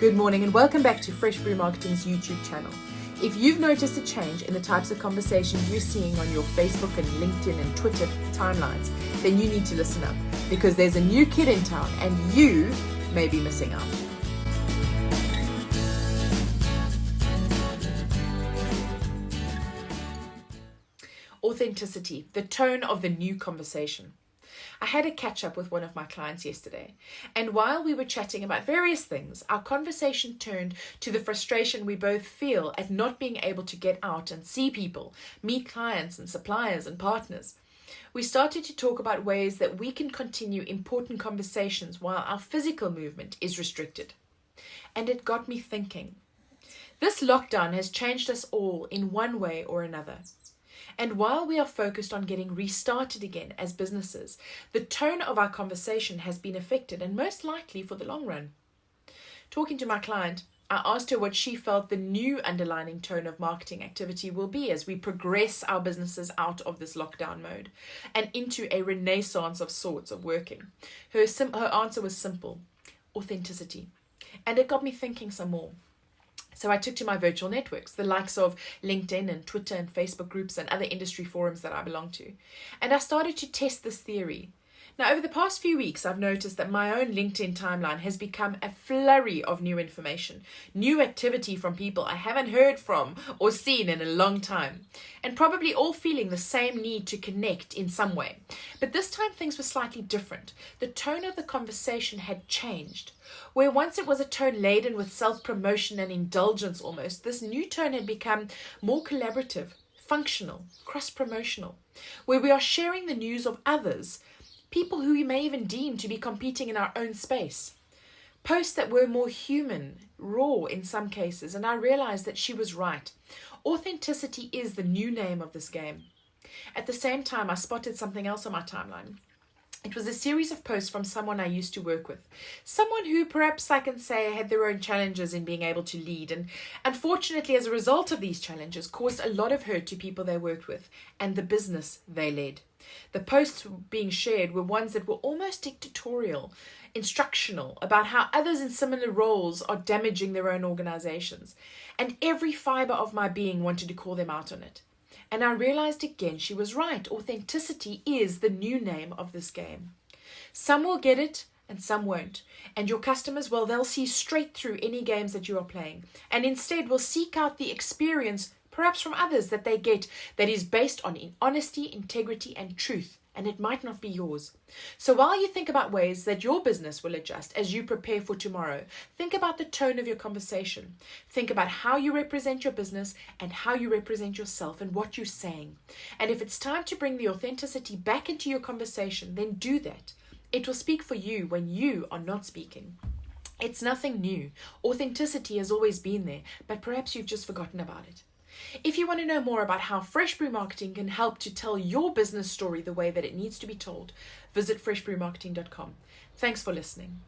Good morning and welcome back to Fresh Brew Marketing's YouTube channel. If you've noticed a change in the types of conversations you're seeing on your Facebook and LinkedIn and Twitter timelines, then you need to listen up because there's a new kid in town and you may be missing out. Authenticity, the tone of the new conversation. I had a catch up with one of my clients yesterday, and while we were chatting about various things, our conversation turned to the frustration we both feel at not being able to get out and see people, meet clients and suppliers and partners. We started to talk about ways that we can continue important conversations while our physical movement is restricted. And it got me thinking. This lockdown has changed us all in one way or another. And while we are focused on getting restarted again as businesses, the tone of our conversation has been affected and most likely for the long run. Talking to my client, I asked her what she felt the new underlying tone of marketing activity will be as we progress our businesses out of this lockdown mode and into a renaissance of sorts of working. Her answer was simple: authenticity. And it got me thinking some more. So I took to my virtual networks, the likes of LinkedIn and Twitter and Facebook groups and other industry forums that I belong to. And I started to test this theory. Now, over the past few weeks, I've noticed that my own LinkedIn timeline has become a flurry of new information, new activity from people I haven't heard from or seen in a long time, and probably all feeling the same need to connect in some way. But this time things were slightly different. The tone of the conversation had changed. Where once it was a tone laden with self-promotion and indulgence almost, this new tone had become more collaborative, functional, cross-promotional, where we are sharing the news of others, people who we may even deem to be competing in our own space. Posts that were more human, raw in some cases, and I realized that she was right. Authenticity is the new name of this game. At the same time, I spotted something else on my timeline. It was a series of posts from someone I used to work with. Someone who perhaps I can say had their own challenges in being able to lead, and unfortunately as a result of these challenges caused a lot of hurt to people they worked with and the business they led. The posts being shared were ones that were almost dictatorial, instructional about how others in similar roles are damaging their own organizations. And every fiber of my being wanted to call them out on it. And I realized again she was right. Authenticity is the new name of this game. Some will get it and some won't. And your customers, well, they'll see straight through any games that you are playing and instead will seek out the experience, perhaps from others, that they get that is based on honesty, integrity, and truth. And it might not be yours. So while you think about ways that your business will adjust as you prepare for tomorrow, think about the tone of your conversation. Think about how you represent your business and how you represent yourself and what you're saying. And if it's time to bring the authenticity back into your conversation, then do that. It will speak for you when you are not speaking. It's nothing new. Authenticity has always been there, but perhaps you've just forgotten about it. If you want to know more about how Fresh Brew Marketing can help to tell your business story the way that it needs to be told, visit freshbrewmarketing.com. Thanks for listening.